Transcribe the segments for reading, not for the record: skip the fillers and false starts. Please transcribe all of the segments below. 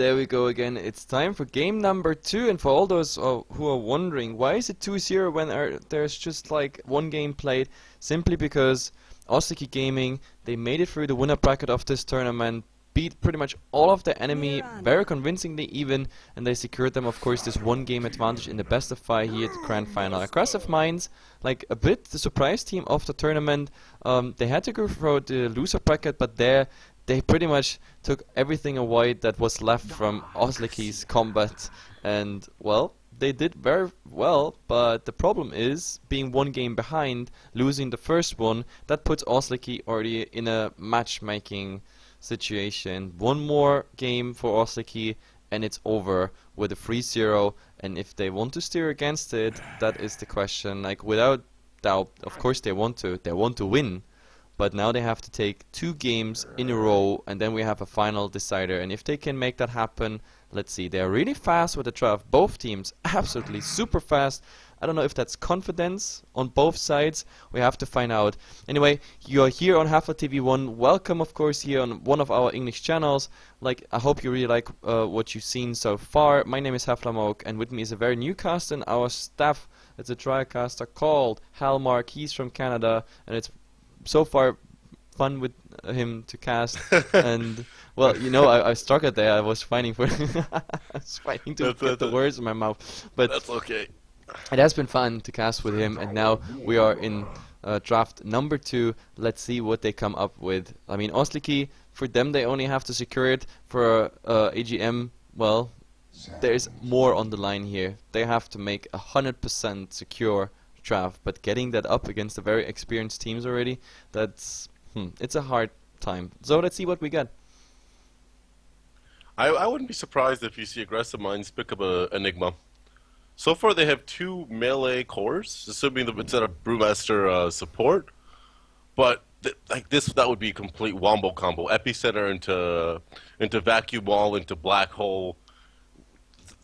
there we go again. It's time for game number 2, and for all those who are wondering, why is it 2-0 when there's just like one game played? Simply because OslikG Gaming, they made it through the winner bracket of this tournament, beat pretty much all of the enemy, very convincingly even, and they secured them, of course, this one game advantage in the best of 5 here at the grand final. Aggressive Minds, like a bit the surprise team of the tournament. They had to go through the loser bracket, but they pretty much took everything away that was left from OslikG's combat, and well, they did very well, but the problem is, being one game behind, losing the first one, that puts OslikG already in a matchmaking situation. One more game for OslikG and it's over with a 3-0, and if they want to steer against it, that is the question. Like, without doubt, of course they want to win, but now they have to take 2 games in a row, and then we have a final decider. And if they can make that happen, let's see. They're really fast with the draft. Both teams absolutely super fast. I don't know if that's confidence on both sides. We have to find out. Anyway, you are here on Heflatv 1. Welcome, of course, here on one of our English channels. Like, I hope you really like what you've seen so far. My name is Heflatv, and with me is a very new cast in our staff. It's a tricaster called Halmark. He's from Canada, and it's so far fun with him to cast. And well, you know, I struggled there. I was fighting for I was fighting to get the words in my mouth, but that's okay. It has been fun to cast with him, and now we are in draft number 2. Let's see what they come up with. I mean, OslikG, for them, they only have to secure it. For AGM, well, there's more on the line here. They have to make 100% secure draft, but getting that up against the very experienced teams already, that's it's a hard time. So let's see what we get. I wouldn't be surprised if you see Aggressive Minds pick up a Enigma. So far they have 2 melee cores, assuming it's a Brewmaster support, but that would be a complete wombo combo. Epicenter into Vacuum Wall into Black Hole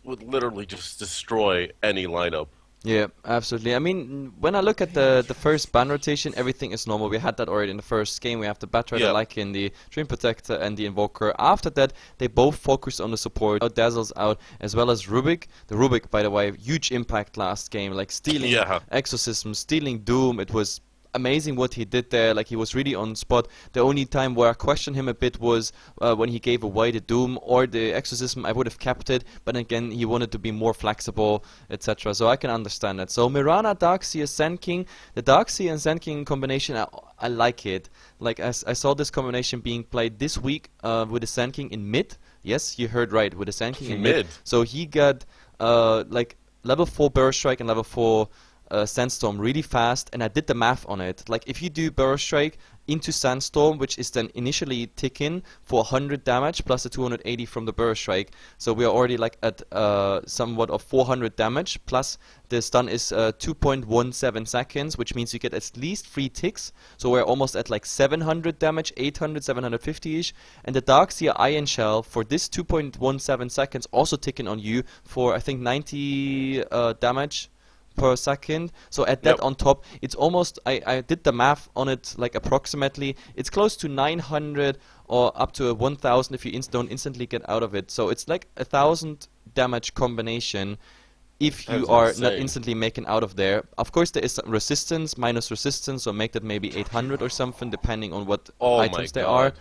would literally just destroy any lineup. Yeah, absolutely. I mean, when I look at the first ban rotation, everything is normal. We had that already in the first game. We have the Batrider, like in the Dream Protector, and the Invoker. After that, they both focused on the support. Dazzle's out, as well as Rubik. The Rubik, by the way, huge impact last game, like stealing Exorcism, stealing Doom. It was amazing what he did there. Like, he was really on spot. The only time where I questioned him a bit was when he gave away the Doom or the Exorcism. I would have kept it, but again, he wanted to be more flexible, etc. So I can understand that. So Mirana, Darkseer, Sand King. The Darkseer and Sand King combination, I like it. Like, I saw this combination being played this week with the Sand King in mid. Yes, you heard right, with the Sand King in mid. So he got like level 4 Burst Strike and level 4 Sandstorm really fast, and I did the math on it. Like, if you do Burst Strike into Sandstorm, which is then initially ticking for 100 damage plus the 280 from the Burst Strike, so we are already like at somewhat of 400 damage, plus the stun is 2.17 seconds, which means you get at least 3 ticks, so we're almost at like 700 damage, 800, 750-ish, and the Darkseer Iron Shell for this 2.17 seconds also ticking on you for, I think, 90 damage per second. So at that on top, it's almost, I did the math on it, like approximately, it's close to 900 or up to 1000 if you don't instantly get out of it. So it's like 1000 damage combination if you are not instantly making out of there. Of course, there is some resistance, minus resistance, so make that maybe 800 or something, depending on what items there are.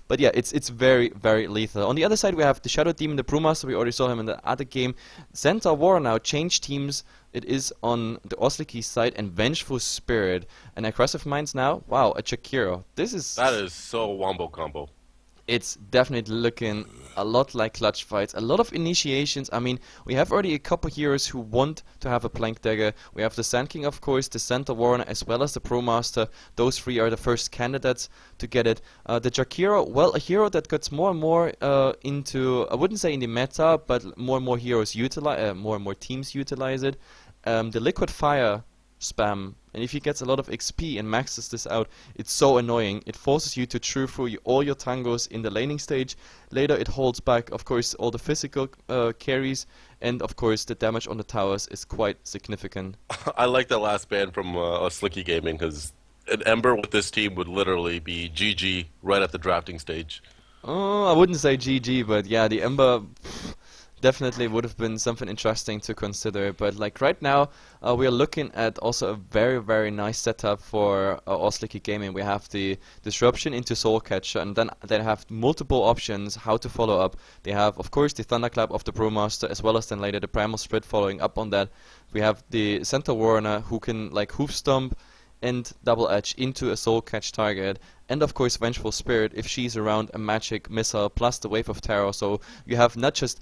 But yeah, it's very, very lethal. On the other side, we have the Shadow Demon, the Brewmaster. We already saw him in the other game. Centaur War now changed teams. It is on the OslikG side, and Vengeful Spirit. And Aggressive Minds now, wow, a Chakiro. That is so wombo combo. It's definitely looking a lot like clutch fights. A lot of initiations. I mean, we have already a couple heroes who want to have a Plank Dagger. We have the Sand King, of course, the Centaur Warrior, as well as the Brewmaster. Those 3 are the first candidates to get it. The Jakiro, well, a hero that gets more and more into, I wouldn't say in the meta, but more and more heroes utilize, more and more teams utilize it. The Liquid Fire spam, and if he gets a lot of XP and maxes this out, it's so annoying. It forces you to chew through all your tangos in the laning stage. Later it holds back, of course, all the physical carries, and of course the damage on the towers is quite significant. I like that last ban from OslikG Gaming, because an Ember with this team would literally be GG right at the drafting stage. Oh, I wouldn't say GG, but yeah, the Ember definitely would have been something interesting to consider. But like right now, we are looking at also a very, very nice setup for OslikG Gaming. We have the disruption into Soul Catcher, and then they have multiple options how to follow up. They have, of course, the Thunderclap of the Brewmaster, as well as then later the Primal Split following up on that. We have the Center Warner who can like Hoof Stomp and Double Edge into a Soul Catch target, and of course Vengeful Spirit if she's around a magic missile plus the Wave of Terror. So you have not just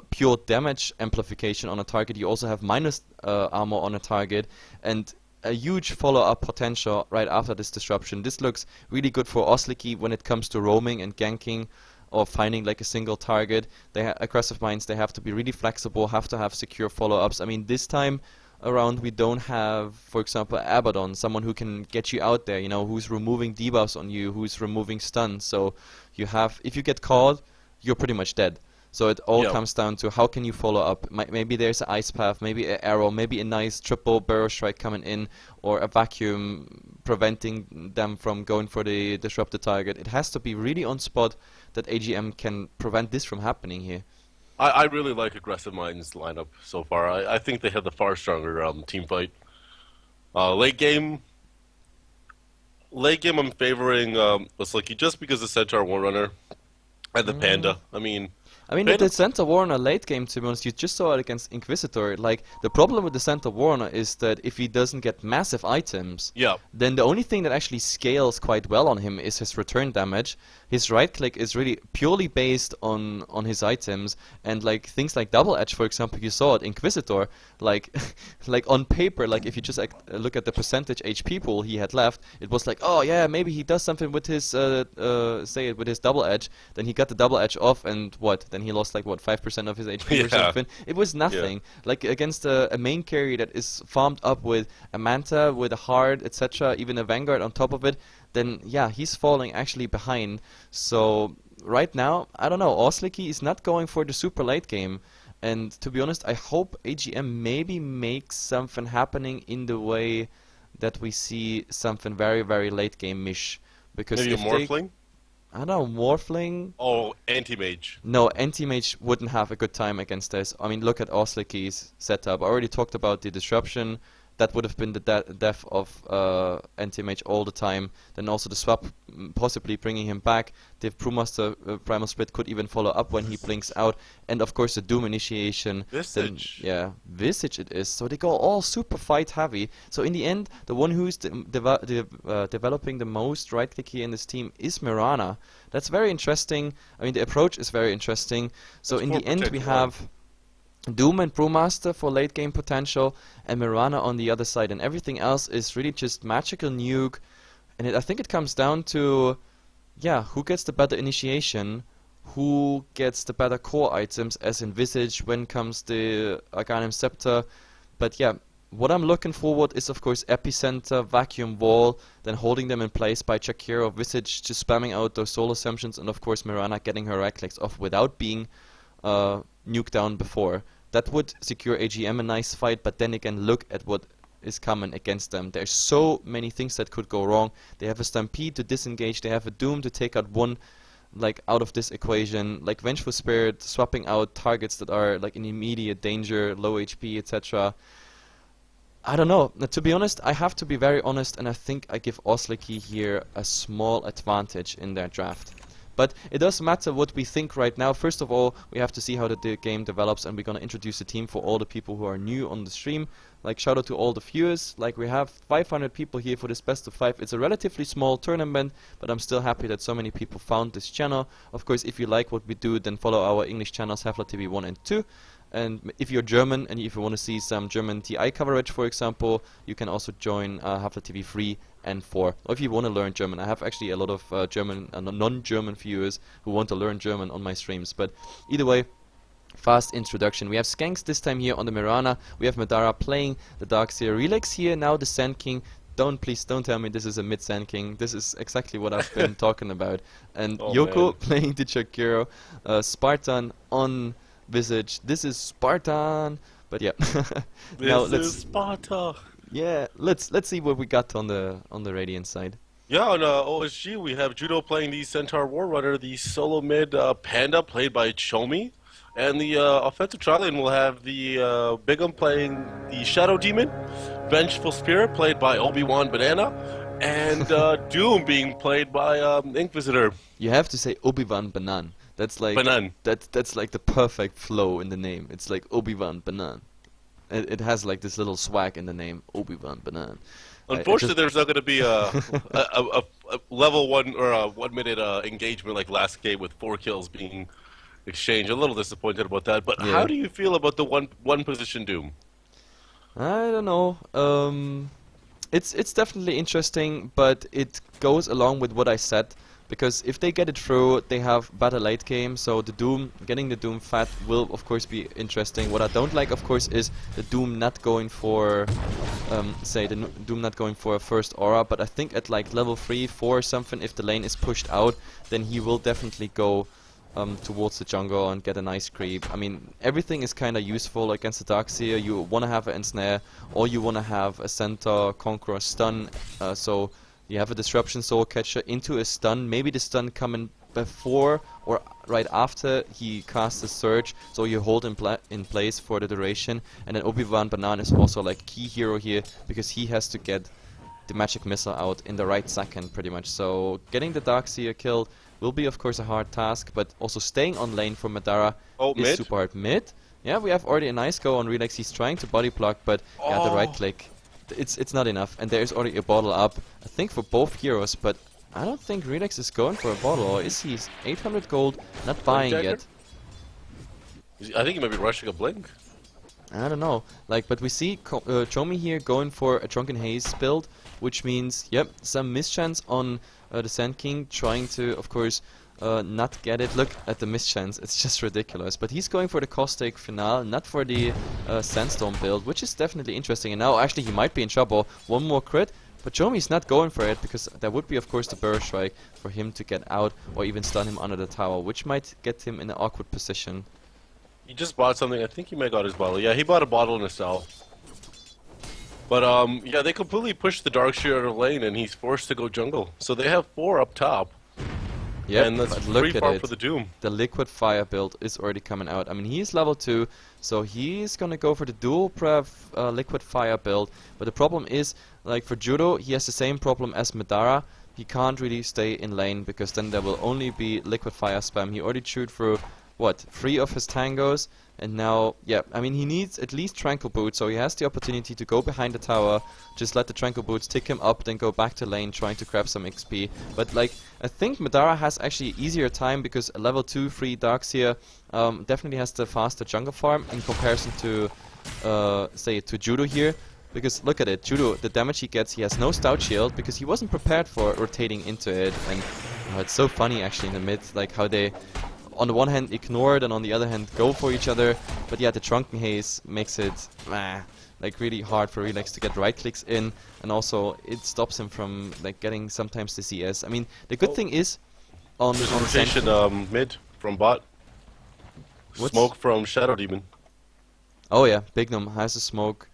pure damage amplification on a target, you also have minus armor on a target, and a huge follow-up potential right after this disruption. This looks really good for OslikG when it comes to roaming and ganking or finding like a single target. Aggressive Minds, they have to be really flexible, have to have secure follow-ups. I mean, this time around we don't have, for example, Abaddon, someone who can get you out there, you know, who's removing debuffs on you, who's removing stuns. So you have, if you get caught, you're pretty much dead. So it all comes down to how can you follow up. Maybe there's an Ice Path, maybe an arrow, maybe a nice triple Burrow Strike coming in, or a vacuum preventing them from going for the disrupted target. It has to be really on spot that AGM can prevent this from happening here. I really like Aggressive Minds lineup so far. I think they have the far stronger team fight. Late game, I'm favoring OslikG just because the Centaur War Runner and the Panda. I mean, the Center Warner late game, to be honest, you just saw it against Inquisitor. Like, the problem with the Center Warner is that if he doesn't get massive items, then the only thing that actually scales quite well on him is his return damage. His right click is really purely based on his items, and like things like Double Edge, for example, you saw it, Inquisitor, like like on paper, like if you just look at the percentage HP pool he had left, it was like, oh yeah, maybe he does something with his say it with his Double Edge, then he got the Double Edge off, and what? Then he lost like what 5% of his HP or something. It was nothing. Like against a main carry that is farmed up with a Manta, with a Heart, etc., even a Vanguard on top of it, then yeah, he's falling actually behind. So right now, I don't know, OslikG is not going for the super late game, and to be honest, I hope AGM maybe makes something happening in the way that we see something very, very late game-ish. Because maybe if a Morphling? I don't know, Morphling? Oh, Anti-Mage. No, Anti-Mage wouldn't have a good time against this. I mean, look at OslikG's setup. I already talked about the disruption. That would have been the death of Anti-Mage all the time. Then also the swap possibly bringing him back. The Brewmaster Primal Split could even follow up when he blinks out. And of course the Doom initiation. Visage. Then, yeah, Visage it is. So they go all super fight heavy. So in the end, the one who's developing the most right click here in this team is Mirana. That's very interesting. I mean, the approach is very interesting. So in the end we have Doom and Brewmaster for late game potential, and Mirana on the other side, and everything else is really just magical nuke. And I think it comes down to, yeah, who gets the better initiation, who gets the better core items, as in Visage when comes the Arcanum Scepter. But yeah, what I'm looking forward is of course Epicenter, Vacuum Wall, then holding them in place by Chakiro, Visage just spamming out those Soul Assumptions, and of course Mirana getting her right clicks off without being nuked down before. That would secure AGM a nice fight, but then again, look at what is coming against them. There's so many things that could go wrong. They have a Stampede to disengage, they have a Doom to take out one, like, out of this equation, like Vengeful Spirit swapping out targets that are like in immediate danger, low HP, etc. I don't know. To be honest, I have to be very honest, and I think I give OslikG here a small advantage in their draft. But it doesn't matter what we think right now. First of all, we have to see how the game develops, and we're going to introduce the team for all the people who are new on the stream. Like, shout out to all the viewers. Like, we have 500 people here for this best of 5. It's a relatively small tournament, but I'm still happy that so many people found this channel. Of course, if you like what we do, then follow our English channels, Heflatv 1 and 2. And if you're German and if you want to see some German TI coverage, for example, you can also join Heflatv 3 and 4. Or if you want to learn German, I have actually a lot of German and non-German viewers who want to learn German on my streams. But either way, fast introduction. We have Skanks this time here on the Mirana. We have Madara playing the Darkseer. Relax here now, the Sand King. Please don't tell me this is a mid Sand King. This is exactly what I've been talking about. And Yoko playing the Chakiro. Spartan on Visage. This is Spartan. But yeah. This is Sparta. Yeah, let's see what we got on the Radiant side. Yeah, on OSG we have Judo playing the Centaur War Runner, the solo mid Panda played by Chomi, and the offensive tri lane will have the Bigum playing the Shadow Demon, Vengeful Spirit played by Obi-Wan Banana, and Doom being played by Inquisitor. You have to say Obi-Wan Banan. That's like Banan. that's like the perfect flow in the name. It's like Obi-Wan Banan. It has like this little swag in the name, Obi-Wan Banan. Unfortunately, there's not going to be a level 1 or a 1 minute engagement like last game with 4 kills being exchanged. A little disappointed about that. But Yeah. how do you feel about the one position Doom? I don't know. It's definitely interesting, but it goes along with what I said. Because if they get it through, they have better late game. So the Doom, getting the Doom fat will of course be interesting. What I don't like, of course, is the Doom not going for, Doom not going for a first aura. But I think at like level 3, 4 or something, if the lane is pushed out, then he will definitely go towards the jungle and get a nice creep. I mean, everything is kind of useful against the Darkseer. You want to have an ensnare, or you want to have a Centaur, Conqueror, stun. So you have a Disruption Soul Catcher into a stun. Maybe the stun coming before or right after he casts a Surge, so you hold in place for the duration. And then Obi-Wan Banan is also like key hero here, because he has to get the magic missile out in the right second pretty much. So getting the Darkseer killed will be of course a hard task, but also staying on lane for Madara is mid? super hard. Mid? Yeah, we have already a nice go on Relax. He's trying to body block, but yeah, the right click, it's not enough. And there's already a bottle up, I think for both heroes, but I don't think Relax is going for a bottle, or is he? 800 gold, not buying yet. I think he might be rushing a blink. I don't know. Like, but we see Chomi here going for a Drunken Haze build, which means, yep, some mischance on the Sand King, trying to, of course, not get it. Look at the mischance, it's just ridiculous. But he's going for the Caustic Finale, not for the Sandstorm build, which is definitely interesting. And now, actually, he might be in trouble. One more crit, but Chomi's not going for it, because that would be, of course, the Burst Strike for him to get out, or even stun him under the tower, which might get him in an awkward position. He just bought something. I think he might got his bottle. Yeah, he bought a bottle and a cell. But yeah, they completely pushed the Darkseer out of lane, and he's forced to go jungle. So they have 4 up top. Yep, and that's but look pretty at far it. for the Doom. The Liquid Fire build is already coming out. I mean, he's level 2, so he's gonna go for the dual prev Liquid Fire build. But the problem is, like for Judo, he has the same problem as Madara. He can't really stay in lane, because then there will only be Liquid Fire spam. He already chewed through, what, 3 of his tangos, and now, yeah, I mean, he needs at least Tranquil Boots, so he has the opportunity to go behind the tower, just let the Tranquil Boots tick him up, then go back to lane trying to grab some XP. But like, I think Madara has actually easier time, because a level 2 free Darkseer definitely has the faster jungle farm in comparison to, say, to Judo here. Because look at it, Judo, the damage he gets, he has no Stout Shield, because he wasn't prepared for rotating into it. And it's so funny actually in the mid, like how they on the one hand ignore it and on the other hand go for each other. But yeah, the Drunken Haze makes it like really hard for Relax to get right clicks in, and also it stops him from like getting sometimes the CS. I mean, the good thing is on rotation mid from bot. Smoke from Shadow Demon. Oh yeah, Bignum has a smoke.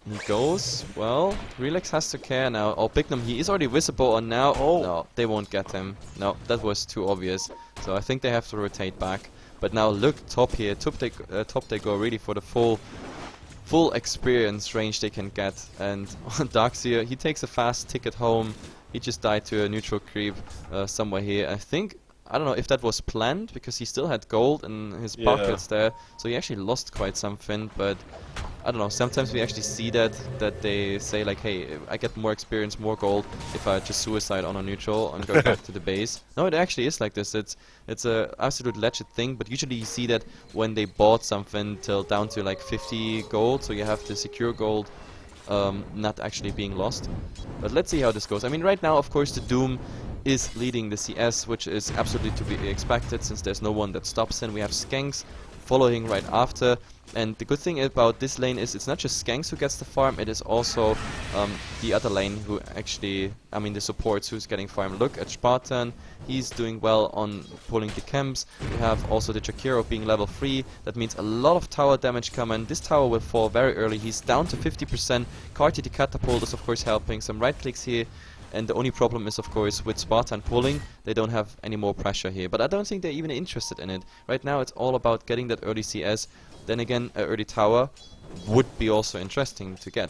He goes, well, Relax has to care now. Oh, Bignum, he is already visible, and now, no, they won't get him. No, that was too obvious. So I think they have to rotate back. But now look, top here, top they go really for the full experience range they can get. And Darkseer, he takes a fast ticket home. He just died to a neutral creep somewhere here. I don't know if that was planned, because he still had gold in his pockets there, so he actually lost quite something. But I don't know, sometimes we actually see that they say like, hey, I get more experience, more gold if I just suicide on a neutral and go back to the base. No, it actually is like this. It's a absolute legit thing, but usually you see that when they bought something till down to like 50 gold, so you have the secure gold not actually being lost. But let's see how this goes. I mean, right now, of course, the Doom is leading the CS, which is absolutely to be expected since there's no one that stops him. We have Skanks following right after, and the good thing about this lane is it's not just Skanks who gets the farm, it is also the other lane who actually, I mean the supports who's getting farm. Look at Spartan, he's doing well on pulling the camps. We have also the Jakiro being level 3, that means a lot of tower damage coming. This tower will fall very early, he's down to 50%. Carty the Catapult is of course helping, some right clicks here. and the only problem is, of course, with Spartan pulling, they don't have any more pressure here. But I don't think they're even interested in it. Right now, it's all about getting that early CS. Then again, an early tower would be also interesting to get.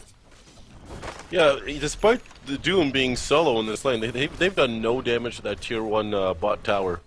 Yeah, despite the Doom being solo in this lane, they've done no damage to that tier 1 bot tower.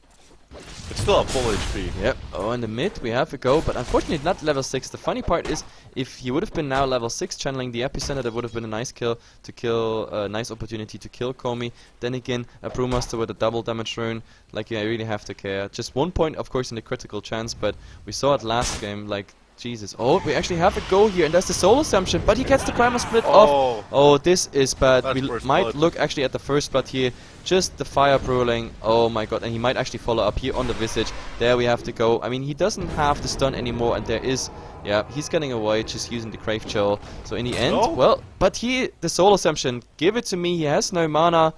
It's still at full HP. Yep. Oh, in the mid we have a go, but unfortunately not level 6. The funny part is, if he would have been now level 6 channeling the epicenter, that would have been a nice kill to kill, nice opportunity to kill Komi. Then again, a Brewmaster with a double damage rune, like you really have to care. Just 1 point, of course, in the critical chance, but we saw it last game, like, Jesus. Oh, we actually have a go here, and that's the soul assumption, but he gets the primal split off. Oh, this is bad. We might look actually at the first blood here. Just the fire brewing. Oh my god, and he might actually follow up here on the Visage. There we have to go. I mean, he doesn't have the stun anymore, and there is... Yeah, he's getting away just using the Crave Chill. So in the end, well, but he... The soul assumption, give it to me. He has no mana.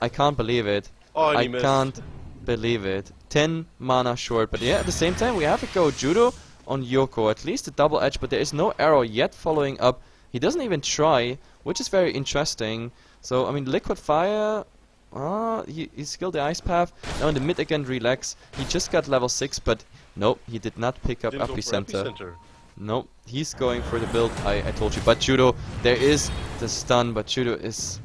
I can't believe it. Oh, and I can't believe it. 10 mana short, but yeah, at the same time, we have a go. Judo on Yoko, at least a double edge, but there is no arrow yet following up. He doesn't even try, which is very interesting. So, I mean, Liquid Fire... he skilled the Ice Path. Now in the mid again, Relax. He just got level 6, but nope, he did not pick up Epicenter. Nope, he's going for the build, I told you. But Judo, there is the stun, but Judo is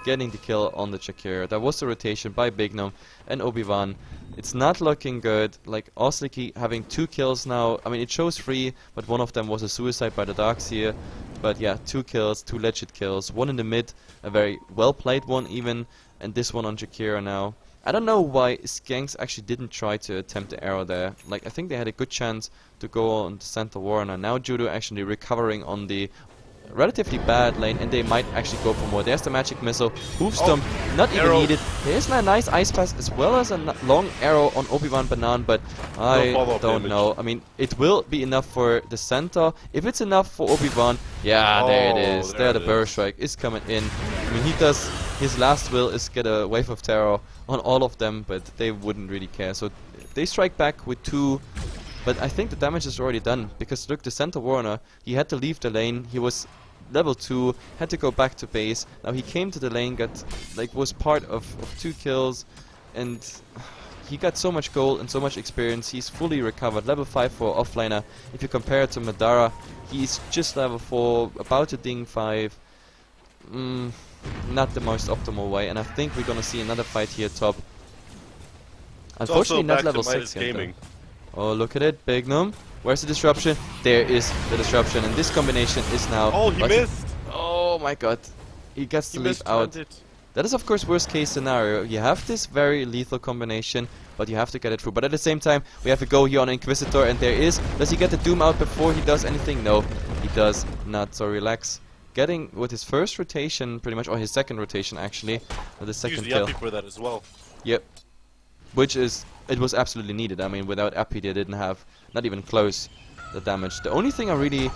getting the kill on the Shakira. That was the rotation by Bignum and Obi-Wan. It's not looking good. Like, OslikG having 2 kills now. I mean, it shows 3, but one of them was a suicide by the Darkseer. But yeah, 2 kills, 2 legit kills. 1 in the mid, a very well-played one even. And this one on Shakira now. I don't know why Skanks actually didn't try to attempt the arrow there. Like, I think they had a good chance to go on the center Warner. Now Judo actually recovering on the relatively bad lane, and they might actually go for more. There's the magic missile. Hoofstomp, not even needed. There's a nice ice pass as well as a long arrow on Obi-Wan Banan, but I don't know. I mean, it will be enough for the center. If it's enough for Obi-Wan, yeah, there it is. There the Burst Strike is coming in. I mean, he does, his last will is get a wave of terror on all of them, but they wouldn't really care. So they strike back with 2. But I think the damage is already done, because look, the center Warner, he had to leave the lane. He was level 2, had to go back to base. Now he came to the lane, was part of 2 kills, and he got so much gold and so much experience. He's fully recovered. Level 5 for offlaner. If you compare it to Madara, he's just level 4, about to ding 5. Not the most optimal way, and I think we're gonna see another fight here top. Unfortunately, not level 6 yet. Oh, look at it, Bignum. Where's the disruption? There is the disruption, and this combination is now... Oh, he missed! Oh my god. He gets to leave out. That is, of course, worst case scenario. You have this very lethal combination, but you have to get it through. But at the same time, we have to go here on Inquisitor, and there is... Does he get the Doom out before he does anything? No, he does not. So Relax. Getting with his first rotation, pretty much, or his second rotation, actually. With the second kill. Use the for that as well. Yep. Which is... It was absolutely needed. I mean, without Appy, they didn't have, not even close, the damage. The only thing I'm really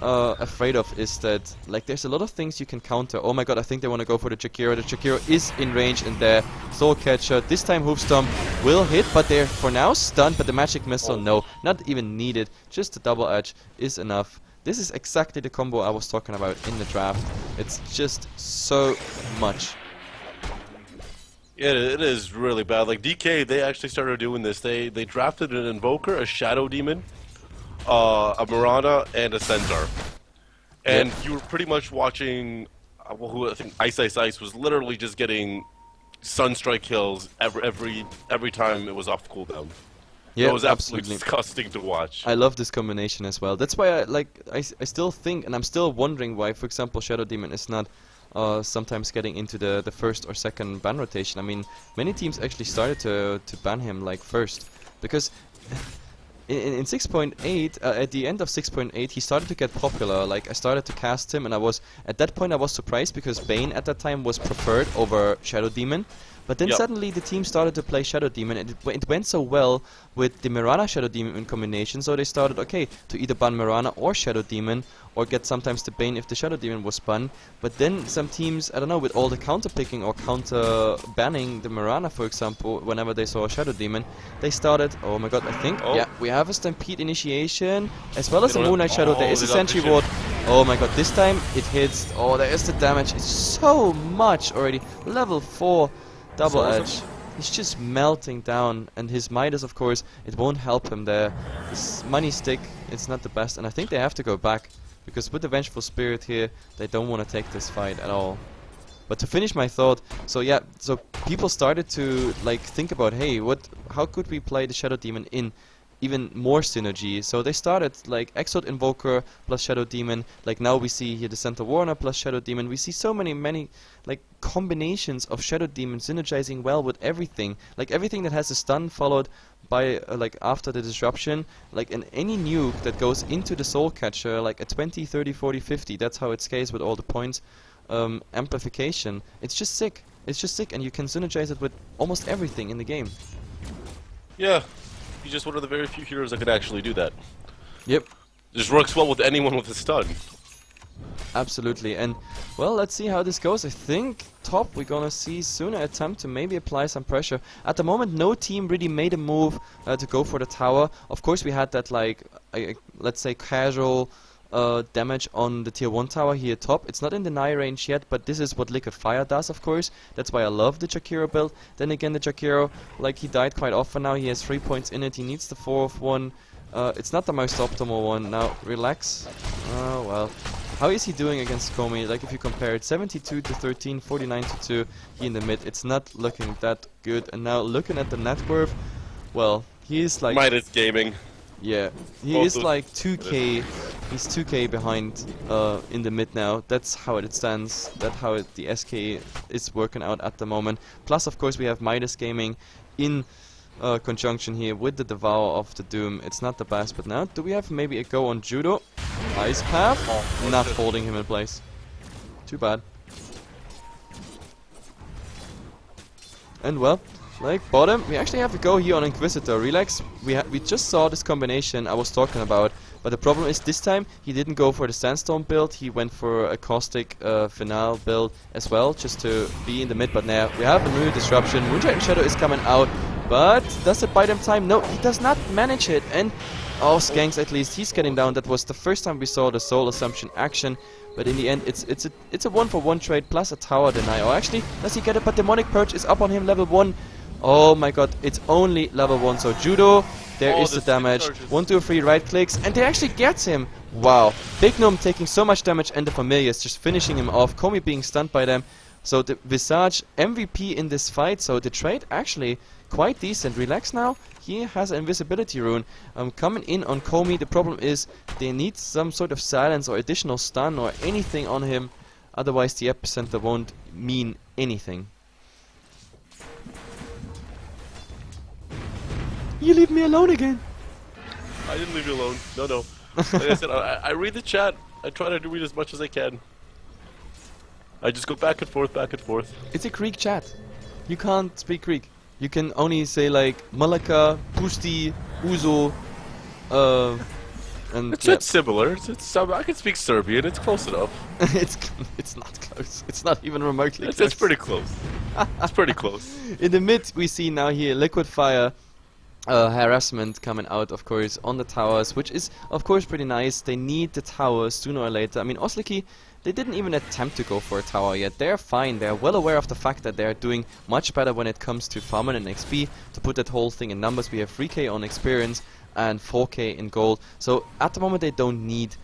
afraid of is that, like, there's a lot of things you can counter. Oh my god, I think they want to go for the Shakira. The Shakira is in range, and there, Soul Catcher. This time Hoofstomp will hit, but they're for now stunned. But the Magic Missile, no, not even needed. Just the double edge is enough. This is exactly the combo I was talking about in the draft. It's just so much. Yeah, it is really bad. Like, DK, they actually started doing this. They drafted an Invoker, a Shadow Demon, a Mirana, and a Centaur. And you were pretty much watching, who I think Ice was literally just getting Sunstrike kills every time it was off cooldown. Yeah, it was absolutely disgusting to watch. I love this combination as well. That's why I still think, and I'm still wondering why, for example, Shadow Demon is not sometimes getting into the first or second ban rotation. I mean, many teams actually started to ban him like first, because in 6.8, at the end of 6.8, he started to get popular. Like, I started to cast him, and at that point I was surprised, because Bane at that time was preferred over Shadow Demon. But then suddenly the team started to play Shadow Demon, and it went so well with the Mirana Shadow Demon in combination, so they started, okay, to either ban Mirana or Shadow Demon, or get sometimes the Bane if the Shadow Demon was spun. But then some teams, I don't know, with all the counter picking or counter banning the Mirana, for example, whenever they saw a Shadow Demon, they started, oh my god, I think, yeah, we have a Stampede initiation, as well as a Moonlight Shadow. There is a Sentry Ward. Oh my god, this time it hits, oh, there is the damage, it's so much already. Level 4 double edge. He's just melting down, and his Midas, of course, it won't help him there. His money stick, it's not the best, and I think they have to go back, because with the Vengeful Spirit here, they don't want to take this fight at all. But to finish my thought, so yeah, so people started to like think about, hey, how could we play the Shadow Demon in even more synergy? So they started like Exalt Invoker plus Shadow Demon, like now we see here the Center Warner plus Shadow Demon. We see so many like combinations of Shadow Demon synergizing well with everything, like everything that has a stun followed by like after the disruption, like in any nuke that goes into the Soul Catcher, like a 20, 30, 40, 50, that's how it scales with all the points amplification. It's just sick, and you can synergize it with almost everything in the game. Yeah, he's just one of the very few heroes that could actually do that. Yep. Just works well with anyone with a stun. Absolutely, and well, let's see how this goes. I think top we're gonna see soon an attempt to maybe apply some pressure. At the moment, no team really made a move to go for the tower. Of course, we had that like let's say casual damage on the tier 1 tower here top. It's not in deny range yet, but this is what Liquid Fire does, of course. That's why I love the Jakiro build. Then again, the Jakiro, like, he died quite often now. He has 3 points in it. He needs the 4th one. It's not the most optimal one. Now, relax. Oh, well. How is he doing against Komi? Like, if you compare it, 72 to 13, 49 to 2, he in the mid. It's not looking that good. And now, looking at the net worth, well, he is like... Midas Gaming. Yeah, he is like 2k, he's 2k behind in the mid now. That's how it stands, that's how the SK is working out at the moment. Plus, of course, we have Midas Gaming in conjunction here with the Devour of the Doom. It's not the best, but now, do we have maybe a go on Judo? Ice Path? Not holding him in place. Too bad. And well, like bottom, we actually have a go here on Inquisitor. Relax, we just saw this combination I was talking about, but the problem is this time he didn't go for the Sandstorm build, he went for a Caustic Finale build as well, just to be in the mid. But now we have a new disruption, Moonshine Shadow is coming out, but does it buy them time? No, he does not manage it, and oh, Skanks at least, he's getting down. That was the first time we saw the Soul Assumption action. But in the end, it's a 1-for-1 trade plus a tower deny. Or actually, does he get it? But Demonic Purge is up on him, level 1. Oh my god, it's only level 1. So Judo, there is the damage. 1, 2, 3 right clicks, and they actually gets him. Wow. Big Gnome taking so much damage, and the Familiars just finishing him off. Komi being stunned by them. So the Visage MVP in this fight. So the trade actually quite decent. Relax now. He has an invisibility rune coming in on Komi. The problem is they need some sort of silence or additional stun or anything on him. Otherwise the epicenter won't mean anything. You leave me alone again. I didn't leave you alone. No, no. Like I said, I read the chat. I try to read as much as I can. I just go back and forth, back and forth. It's a Greek chat. You can't speak Greek. You can only say like Malaka, Pusti, Uzo, and it's similar. I can speak Serbian. It's close enough. it's not close. It's not even remotely close. It's pretty close. It's pretty close. In the mid, we see now here Liquid Fire. Harassment coming out, of course, on the towers, which is, of course, pretty nice. They need the towers sooner or later. I mean, OslikG, they didn't even attempt to go for a tower yet. They're fine. They're well aware of the fact that they're doing much better when it comes to farming and XP. To put that whole thing in numbers, we have 3k on experience and 4k in gold. So at the moment, they don't need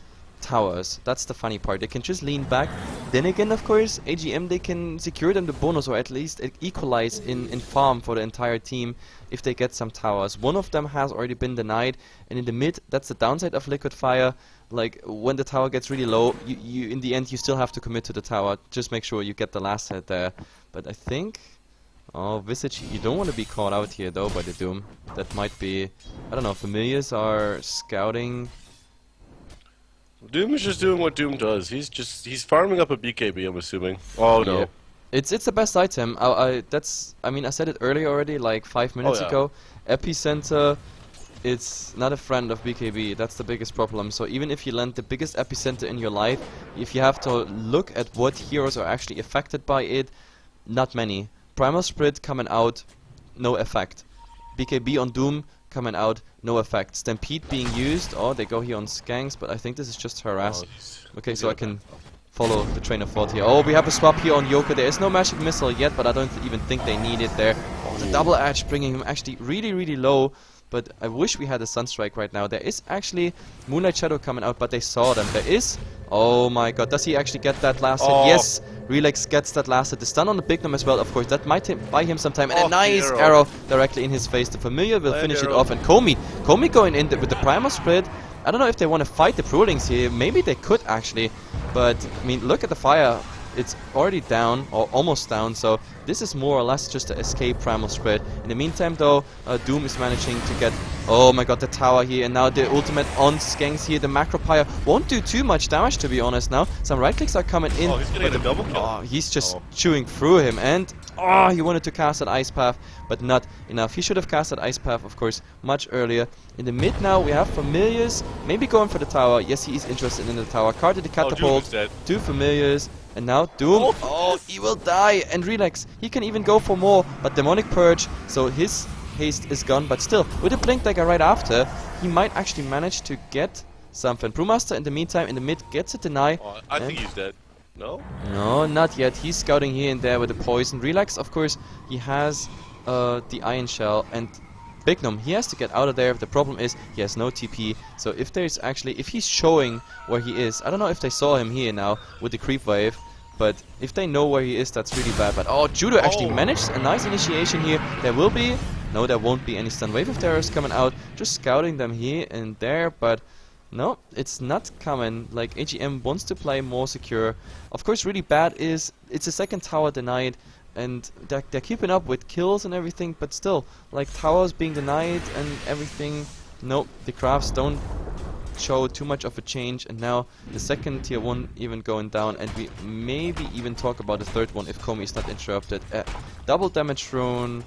towers. That's the funny part. They can just lean back. Then again, of course, AGM, they can secure them the bonus, or at least equalize in farm for the entire team if they get some towers. One of them has already been denied, and in the mid, that's the downside of Liquid Fire. Like, when the tower gets really low, you in the end, you still have to commit to the tower. Just make sure you get the last hit there. But I think... Oh, Visage, you don't want to be caught out here, though, by the Doom. That might be... I don't know, Familiars are scouting... Doom is just doing what Doom does. He's farming up a BKB, I'm assuming. Oh no. Yeah. It's the best item. I mean I said it earlier already, like 5 minutes ago. Epicenter, it's not a friend of BKB. That's the biggest problem. So even if you land the biggest epicenter in your life, if you have to look at what heroes are actually affected by it, not many. Primal Sprit coming out, no effect. BKB on Doom coming out, no effect. Stampede being used. Oh, they go here on Skanks, but I think this is just harass. Okay, so I can follow the train of thought here. Oh, we have a swap here on Yoka. There is no magic missile yet, but I don't even think they need it there. Oh, the double edge bringing him actually really low. But I wish we had a Sunstrike right now. There is actually Moonlight Shadow coming out, but they saw them. There is... Oh my god, does he actually get that last hit? Yes, Relax gets that last hit. The stun on the Bignum as well, of course. That might buy him some time. And a nice arrow directly in his face. The Familiar will finish it off. And Komi going in with the Primal Split. I don't know if they want to fight the Prolings here. Maybe they could actually. But, I mean, look at the fire. It's already down, or almost down, so this is more or less just an escape Primal Spread. In the meantime though, Doom is managing to get, oh my god, the tower here, and now the ultimate on Skanks here. The Macropire won't do too much damage, to be honest now. Some right clicks are coming in. Oh, he's getting a double kill. Oh, he's just chewing through him, and oh, he wanted to cast that Ice Path, but not enough. He should have cast that Ice Path, of course, much earlier. In the mid now, we have Familiars, maybe going for the tower. Yes, he is interested in the tower. Carded the Catapult, 2 Familiars. And now Doom, oh, he will die, and Relax, he can even go for more, but Demonic Purge, so his haste is gone, but still, with a Blink Dagger right after, he might actually manage to get something. Brewmaster in the meantime, in the mid, gets a deny. Oh, I think he's dead. No? No, not yet. He's scouting here and there with the poison. Relax, of course, he has the Iron Shell, and Bignum, he has to get out of there. The problem is he has no TP, so if there's actually, if he's showing where he is, I don't know if they saw him here now with the creep wave, but if they know where he is, that's really bad. But oh, Judo actually managed a nice initiation here. There will be, no, there won't be any stun wave of terrors coming out, just scouting them here and there, but no, it's not coming. Like, AGM wants to play more secure. Of course, really bad is it's a second tower denied, and they're keeping up with kills and everything, but still, like, towers being denied and everything. Nope, the crafts don't show too much of a change, and now the second tier 1 even going down, and we maybe even talk about the third one if Komi is not interrupted. Double damage rune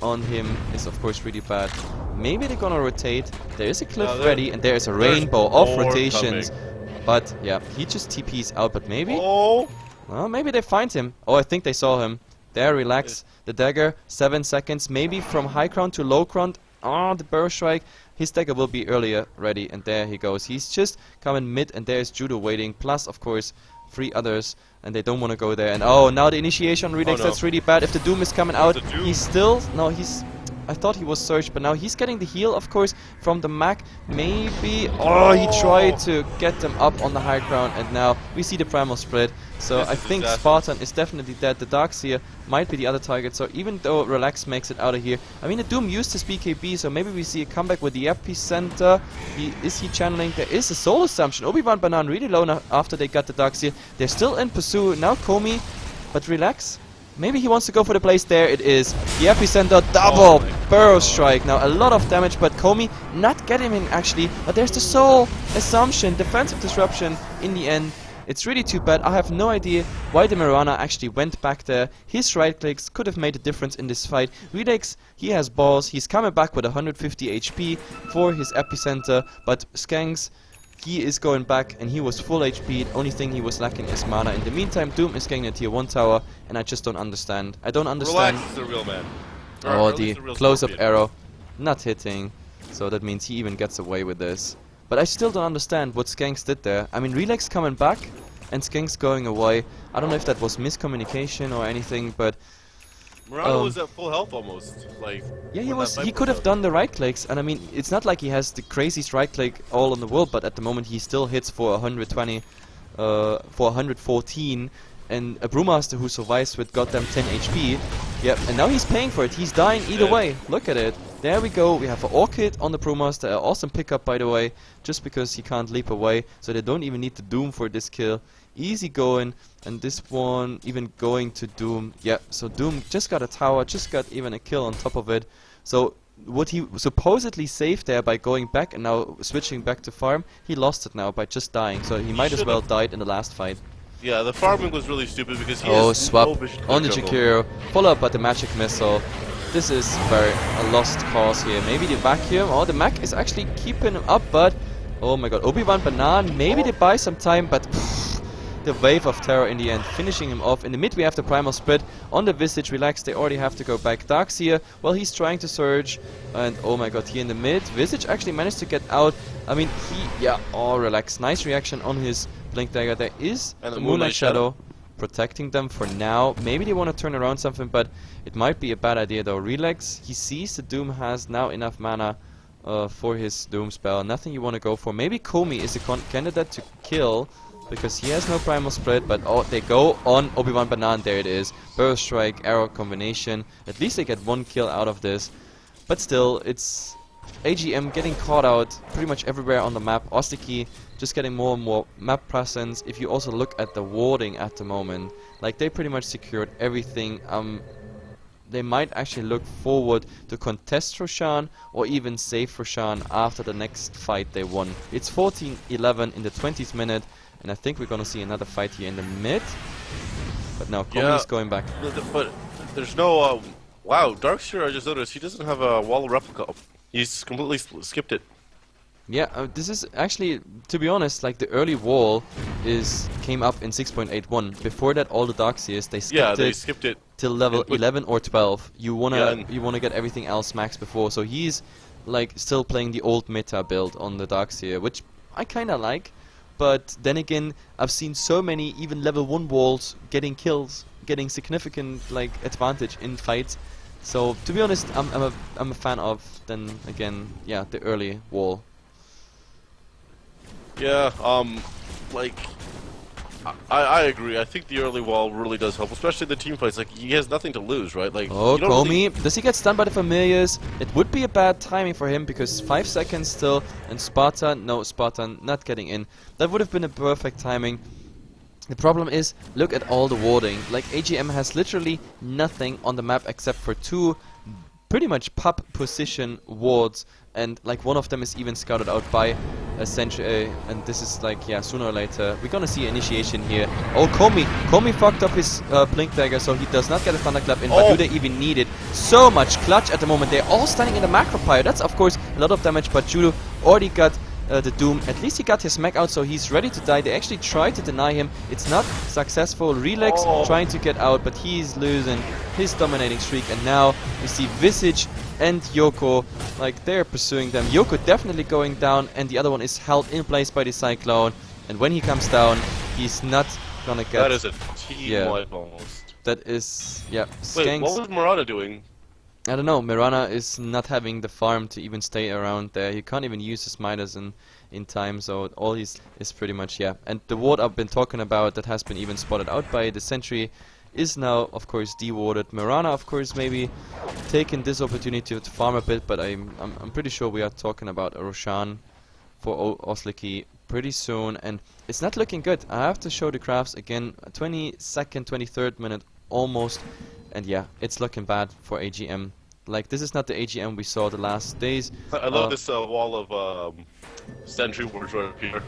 on him is of course really bad. Maybe they're gonna rotate. There is a cliff ready, and there is a rainbow of rotations. But yeah, he just TPs out, but maybe... Well, maybe they find him. Oh, I think they saw him. There, Relax. The dagger, 7 seconds. Maybe from high ground to low ground. Oh, the Burrow Strike. His dagger will be earlier ready, and there he goes. He's just coming mid, and there's Judo waiting. Plus, of course, 3 others, and they don't want to go there. And oh, now the initiation on Relax, that's really bad. If the Doom is coming out, he's still... No, he's... I thought he was searched, but now he's getting the heal, of course, from the Mac. Maybe... Oh, he tried to get them up on the high ground, and now we see the Primal Spread. So I think Spartan is definitely dead. The Darkseer might be the other target, so even though Relax makes it out of here... I mean, the Doom used his BKB, so maybe we see a comeback with the Epicenter. Is he channeling? There is a Soul Assumption. Obi-Wan Banan really low now after they got the Darkseer. They're still in pursuit. Now Komi, but Relax... Maybe he wants to go for the place. There it is. The Epicenter double Burrow Strike. Now a lot of damage, but Komi not getting him actually. But there's the Soul Assumption, defensive disruption in the end. It's really too bad. I have no idea why the Mirana actually went back there. His right clicks could have made a difference in this fight. Relax, he has balls. He's coming back with 150 HP for his Epicenter, but Skanks, he is going back, and he was full HP. The only thing he was lacking is mana. In the meantime, Doom is getting a tier 1 tower, and I just don't understand. I don't understand. Relax is the real man. Oh, the close-up arrow not hitting. So that means he even gets away with this. But I still don't understand what Skanks did there. I mean, Relax coming back, and Skanks going away. I don't know if that was miscommunication or anything, but... Murano was at full health almost. Like, yeah, he could have done the right clicks, and I mean, it's not like he has the craziest right click all in the world, but at the moment he still hits for 120, for 114, and a Brewmaster who survives with goddamn 10 HP. Yep, and now he's paying for it. He's dying either way. Look at it. There we go. We have an Orchid on the Brewmaster. An awesome pickup, by the way, just because he can't leap away, so they don't even need the Doom for this kill. Easy going, and this one even going to Doom. Yeah, so Doom just got a tower, just got even a kill on top of it. So what he supposedly saved there by going back and now switching back to farm, he lost it now by just dying. So he might as well died in the last fight. Yeah, the farming was really stupid because he Oh, has swap no vision on the jungle. Jakiro, follow up by the magic missile. This is very a lost cause here. Maybe the vacuum. Oh, the mech is actually keeping him up, but oh my god, Obi-Wan Banan. Maybe they buy some time, but the wave of terror in the end, finishing him off. In the mid, we have the primal spread on the Visage. Relax, they already have to go back. Darkseer, well, he's trying to surge, and oh my god, here in the mid, Visage actually managed to get out. I mean, oh, relax. Nice reaction on his Blink Dagger. There is And the Moonlight Shadow protecting them for now. Maybe they want to turn around something, but it might be a bad idea though. Relax, he sees the Doom has now enough mana for his Doom spell. Nothing you want to go for. Maybe Komi is a candidate to kill, because he has no primal spread, but oh, they go on Obi-Wan Banan. There it is. Burrow Strike, Arrow combination. At least they get one kill out of this. But still, it's AGM getting caught out pretty much everywhere on the map. OslikG just getting more and more map presence. If you also look at the warding at the moment, like they pretty much secured everything. They might actually look forward to contest Roshan or even save Roshan after the next fight they won. It's 14-11 in the 20th minute, and I think we're gonna see another fight here in the mid. But now Komi is going back. But there's no. Wow, Darkseer, I just noticed he doesn't have a wall replica up. He's completely skipped it. Yeah, this is actually, to be honest, like the early wall came up in 6.81. Before that, all the Darkseers they skipped it till level 11 or 12. You wanna get everything else max before. So he's like still playing the old meta build on the Darkseer, which I kinda like. But then again, I've seen so many even level 1 walls getting kills, getting significant like advantage in fights. So to be honest, I'm a fan of then again, yeah, the early wall. Yeah, like, I agree. I think the early wall really does help, especially the team fights. Like, he has nothing to lose, right? Like, oh, Komi, does he get stunned by the Familiars? It would be a bad timing for him because 5 seconds still, and Spartan not getting in. That would have been a perfect timing. The problem is, look at all the warding. Like, AGM has literally nothing on the map except for 2 pretty much pub position wards, and like one of them is even scouted out by a sentry, and this is like, yeah, sooner or later we're gonna see initiation here. Oh, Komi fucked up his Blink Dagger, so he does not get a Thunderclap in, but do they even need it? So much clutch at the moment. They're all standing in the Macro Pyre. That's of course a lot of damage, but Judo already got the Doom. At least he got his mech out, so he's ready to die. They actually tried to deny him. It's not successful. Relax trying to get out, but he's losing his dominating streak. And now we see Visage and Yoko, like they're pursuing them. Yoko definitely going down, and the other one is held in place by the Cyclone. And when he comes down, he's not gonna get... That is a team wipe almost. That is, yeah. Wait, what was Murata doing? I don't know, Mirana is not having the farm to even stay around there. He can't even use his Midas in time, so all he's is pretty much, yeah. And the ward I've been talking about that has been even spotted out by the sentry is now, of course, dewarded. Mirana, of course, maybe taking this opportunity to farm a bit, but I'm pretty sure we are talking about a Roshan for OslikG pretty soon, and it's not looking good. I have to show the graphs again, 22nd, 23rd minute almost. And yeah, it's looking bad for AGM. Like, this is not the AGM we saw the last days. I love this wall of sentry wards right up here.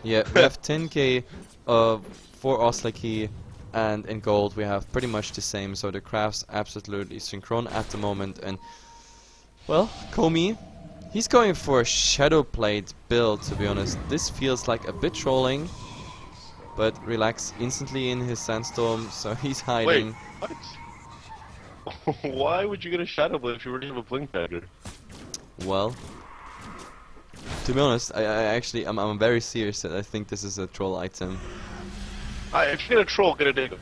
Yeah, we have 10k for OslikG, and in gold we have pretty much the same. So the crafts absolutely synchron at the moment. And well, Komi, he's going for a Shadowblade build, to be honest. This feels like a bit trolling, but relax instantly in his Sandstorm, so he's hiding. Wait, what? Why would you get a Shadowblade if you already have a Blink Dagger? Well, to be honest, I'm very serious that I think this is a troll item. If you get a troll, get a Dagger.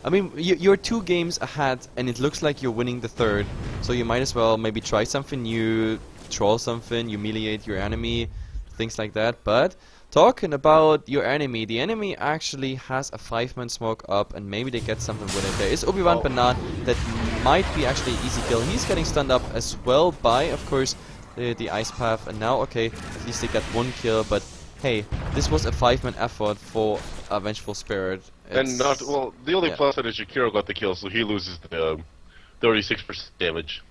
I mean, you're 2 games ahead, and it looks like you're winning the 3rd, so you might as well maybe try something new, troll something, humiliate your enemy, things like that. But talking about your enemy, the enemy actually has a 5-man smoke up, and maybe they get something with it. There is Obi-Wan Banan that might be actually an easy kill. He's getting stunned up as well by, of course, the Ice Path, and now, okay, at least they got 1 kill, but hey, this was a 5-man effort for a Vengeful Spirit. And not, well, the only plus side is Jakiro got the kill, so he loses the 36% damage.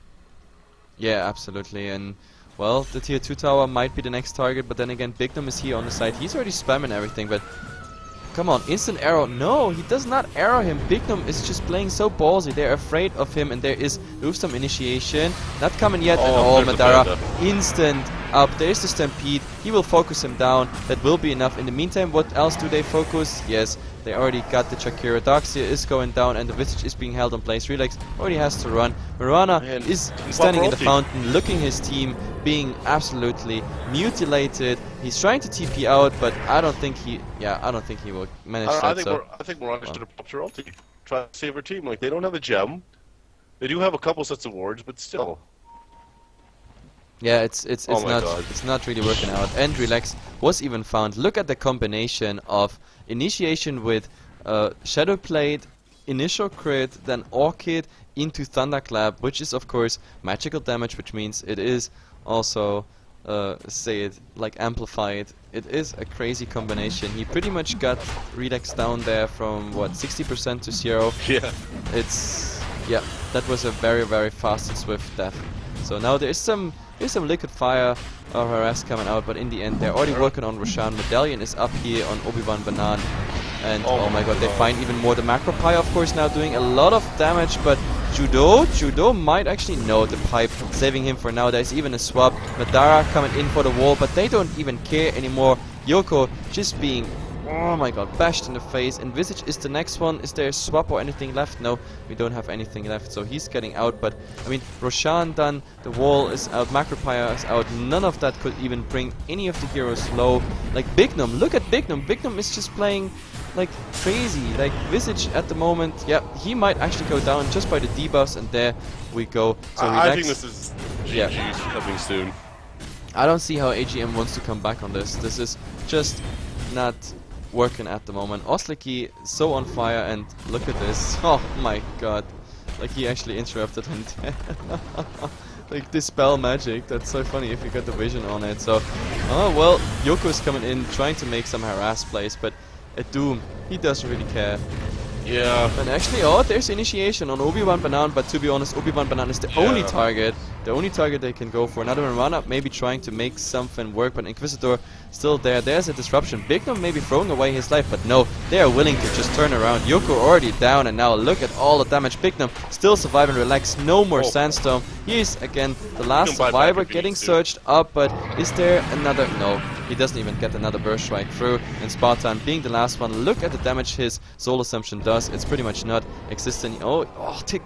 Yeah, absolutely, and well, the tier 2 tower might be the next target, but then again, Bignum is here on the side. He's already spamming everything, but Come on, instant arrow. No, he does not arrow him. Bignum is just playing so ballsy. They're afraid of him, and there is some initiation. Not coming yet. And Madara, instant up. There's the Stampede. He will focus him down. That will be enough. In the meantime, what else do they focus? Yes, they already got the Chakira. Darkseer is going down, and the Visage is being held in place. Relax already has to run. Mirana is standing in the fountain, looking his team being absolutely mutilated. He's trying to TP out, but I don't think he will manage that. I think Mirana should have popped her ulti. Try to save her team. Like, they don't have a gem. They do have a couple sets of wards, but still. Yeah, it's not really working out. And Relax was even found. Look at the combination of initiation with Shadow Plate, initial crit, then Orchid into Thunderclap, which is of course magical damage, which means it is also say it like amplified. It is a crazy combination. He pretty much got Relax down there from what, 60% to 0. Yeah. That was a very, very fast and swift death. So now there's some liquid fire or harass coming out, but in the end they're already working on Roshan. Medallion is up here on Obi-Wan Banan. And oh my god, they find even more. The Macro Pyre, of course, now doing a lot of damage, but Judo might actually know the pipe, saving him for now. There's even a swap. Madara coming in for the wall, but they don't even care anymore. Yoko just being, oh my god, bashed in the face. And Visage is the next one. Is there a swap or anything left? No, we don't have anything left, so he's getting out. But, I mean, Roshan done, the wall is out, Macro Pyre is out. None of that could even bring any of the heroes low. Like Bignum, look at Bignum. Bignum is just playing like crazy. Like Visage at the moment, yeah, he might actually go down just by the debuffs, and there we go. So I think this is GG's coming soon. I don't see how AGM wants to come back on this. This is just not working at the moment. OslikG so on fire, and look at this. Oh my god. Like he actually interrupted him. Like dispel magic. That's so funny if you got the vision on it. So, oh well, Yoko's coming in trying to make some harass plays, but at Doom, he doesn't really care. Yeah. And actually, oh, there's initiation on Obi-Wan Banan, but to be honest, Obi-Wan Banan is the only target. The only target they can go for. Another Mirana maybe trying to make something work, but Inquisitor still there. There's a disruption. Bignum maybe throwing away his life, but no, they are willing to just turn around. Yoko already down, and now look at all the damage. Bignum still surviving. Relax. No more Sandstorm. He's again the last survivor getting surged up, but is there another? No, he doesn't even get another burst strike through. And Spartan being the last one. Look at the damage his Soul Assumption does. It's pretty much not existent. Oh,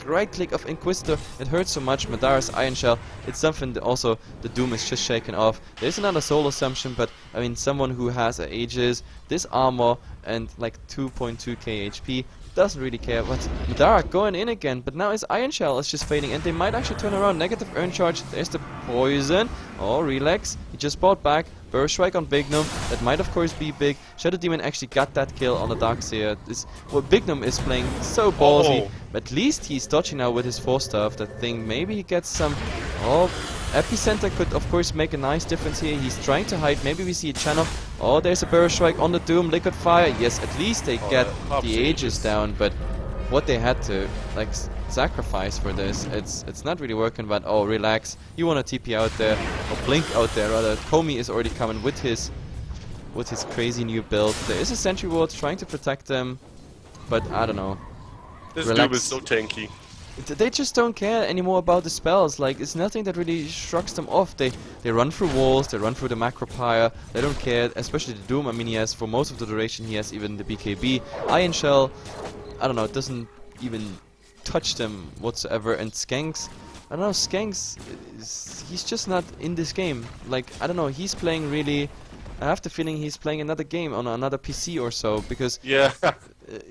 right click of Inquisitor. It hurts so much. Madara's Iron Shell. It's something that also the Doom is just shaken off. There's another Soul Assumption, but I mean, someone who has Aegis, this armor, and like 2.2k HP doesn't really care. But Madara going in again, but now his Iron Shell is just fading, and they might actually turn around. Negative Earn Charge. There's the poison. Oh, Relax. He just bought back. Burst Strike on Bignum. That might of course be big. Shadow Demon actually got that kill on the Darkseer. Bignum is playing so ballsy. At least he's dodging now with his 4-staff. That thing, maybe he gets some. Oh, Epicenter could of course make a nice difference here. He's trying to hide. Maybe we see a channel. Oh, there's a Burst Strike on the Doom. Liquid Fire. Yes, at least they get the Aegis down. But what they had to like sacrifice for this, it's not really working. But oh, Relax. You want to TP out there, or blink out there rather. Komi is already coming with his crazy new build. There is a Sentry Ward trying to protect them, but I don't know. This Doom is so tanky. They just don't care anymore about the spells. Like, it's nothing that really shrugs them off. They run through walls, they run through the Macro Pyre. They don't care, especially the Doom. I mean, he has for most of the duration, he has even the BKB. Iron Shell, I don't know, it doesn't even touch them whatsoever. And Skanks, I don't know, Skanks, he's just not in this game. Like, I don't know, he's playing really. I have the feeling he's playing another game on another PC or so, because yeah,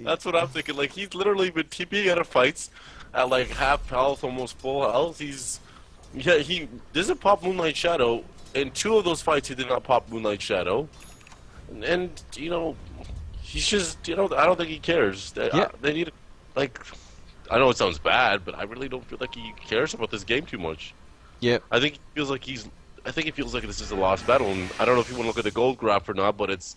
that's what I'm thinking. Like, he's literally been TPing out of fights at like half health, almost full health. He doesn't pop Moonlight Shadow. In 2 of those fights, he did not pop Moonlight Shadow, and you know, he's just, you know, I don't think he cares. They need, like, I know it sounds bad, but I really don't feel like he cares about this game too much. Yeah, I think he feels like this is a lost battle, and I don't know if you want to look at the gold graph or not, but it's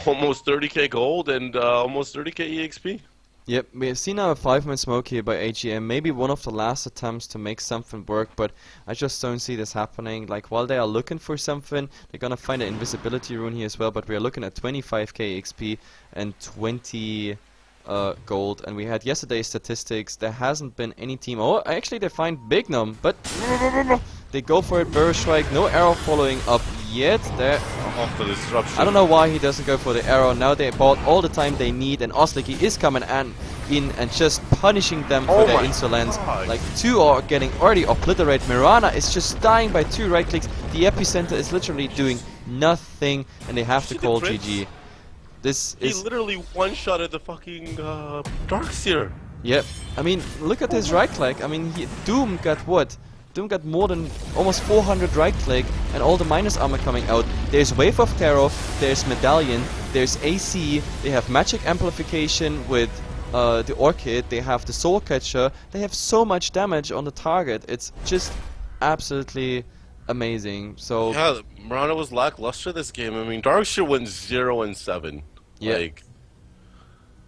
almost 30k gold and almost 30k EXP. Yep, we've seen now a 5-man smoke here by AGM, maybe one of the last attempts to make something work, but I just don't see this happening. Like, while they are looking for something, they're gonna find an invisibility rune here as well, but we are looking at 25k XP and 20 gold, and we had yesterday's statistics. There hasn't been any team. Oh, actually they find Bignum, but they go for it. Burrow Strike, no arrow following up yet. There. Off the disruption. I don't know why he doesn't go for the arrow. Now they bought all the time they need, and OslikG is coming in and just punishing them for their insolence. God. Like, two are getting already obliterated. Mirana is just dying by 2 right clicks. The epicenter is literally doing nothing, and they have to call GG. He literally one-shotted the fucking Darkseer. Yep. I mean, look at his right click. I mean, Doom got what? Doom got more than almost 400 right click, and all the minus armor coming out. There's Wave of Terror, there's Medallion, there's AC, they have magic amplification with the Orchid, they have the Soul Catcher, they have so much damage on the target. It's just absolutely amazing. So yeah, Mirana was lackluster this game. I mean, Darkseer went 0-7. yeah. Like,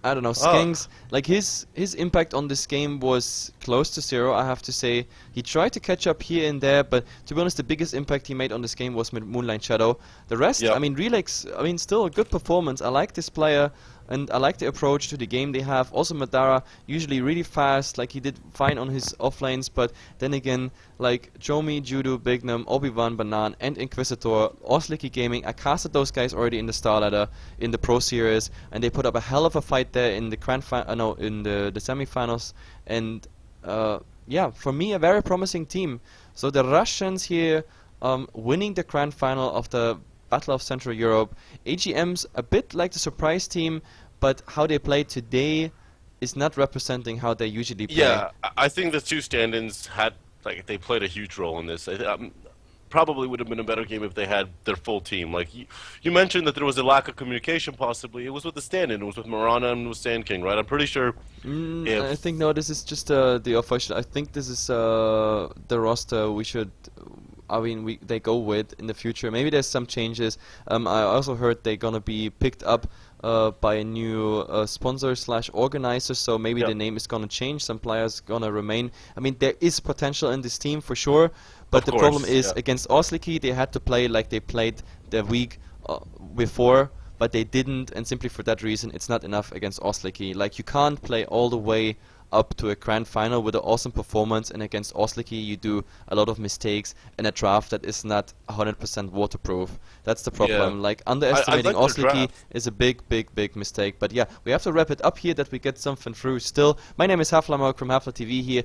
I don't know, Skanks, like his impact on this game was close to 0, I have to say. He tried to catch up here and there, but to be honest, the biggest impact he made on this game was with Moonlight Shadow. The rest, I mean, Relax, I mean, still a good performance. I like this player, and I like the approach to the game they have. Also Madara, usually really fast, like he did fine on his offlanes, but then again, like Jomi, Judo, Bignum, Obi-Wan, Banan, and Inquisitor, OslikG Gaming, I casted those guys already in the Star Ladder, in the Pro Series, and they put up a hell of a fight there in the in the semifinals, and yeah, for me a very promising team. So the Russians here winning the grand final of the Battle of Central Europe. AGM's a bit like the surprise team, but how they play today is not representing how they usually play. Yeah, I think the two stand-ins they played a huge role in this. Probably would have been a better game if they had their full team. Like you mentioned that there was a lack of communication. Possibly it was with the stand-in. It was with Mirana and with Sand King, right? I'm pretty sure. I think no. This is just the official. I think this is the roster we should. I mean, they go with in the future. Maybe there's some changes. I also heard they're gonna be picked up by a new sponsor / organizer. So maybe the name is gonna change. Some players gonna remain. I mean, there is potential in this team for sure. But the problem is against OslikG, they had to play like they played the week before, but they didn't, and simply for that reason, it's not enough against OslikG. Like, you can't play all the way up to a grand final with an awesome performance, and against OslikG you do a lot of mistakes in a draft that is not 100% waterproof. That's the problem. Like, underestimating OslikG is a big mistake. But yeah, we have to wrap it up here that we get something through still. My name is Heflatv from Heflatv here.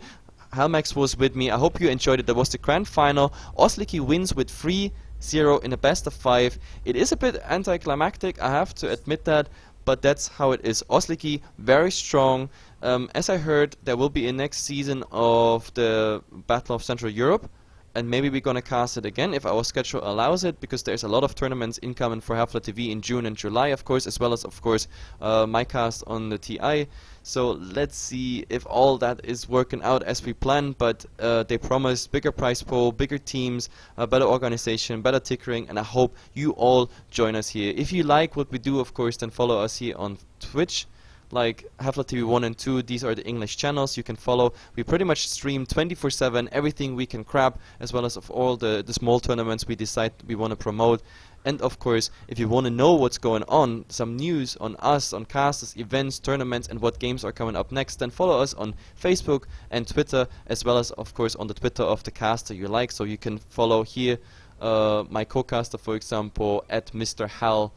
Halmax was with me. I hope you enjoyed it. That was the grand final. OslikG wins with 3-0 in a best of 5. It is a bit anticlimactic, I have to admit that, but that's how it is. OslikG very strong. As I heard, there will be a next season of the Battle of Central Europe, and maybe we're gonna cast it again if our schedule allows it, because there's a lot of tournaments incoming for Heflatv in June and July, of course, as well as, of course, my cast on the TI. So let's see if all that is working out as we planned, but they promise bigger prize pool, bigger teams, better organization, better tickering, and I hope you all join us here. If you like what we do, of course, then follow us here on Twitch. Like Heflatv 1 and 2, these are the English channels you can follow. We pretty much stream 24/7, everything we can grab, as well as of all the small tournaments we decide we want to promote. And of course, if you want to know what's going on, some news on us, on casters, events, tournaments, and what games are coming up next, then follow us on Facebook and Twitter, as well as, of course, on the Twitter of the caster you like. So you can follow here my co-caster, for example, at Mr. Hal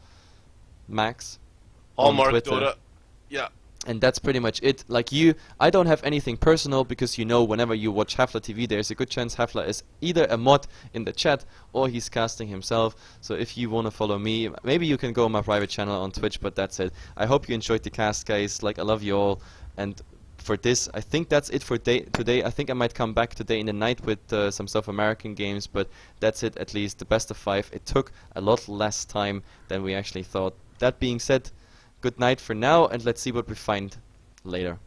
Max on Twitter. Dota. Yeah. And that's pretty much it. Like I don't have anything personal, because whenever you watch Heflatv, there's a good chance Hefla is either a mod in the chat or he's casting himself. So if you want to follow me, maybe you can go on my private channel on Twitch, but that's it. I hope you enjoyed the cast, guys. Like, I love you all. And for this, I think that's it for today. I think I might come back today in the night with some South American games, but that's it, at least. The best of 5. It took a lot less time than we actually thought. That being said, good night for now, and let's see what we find later.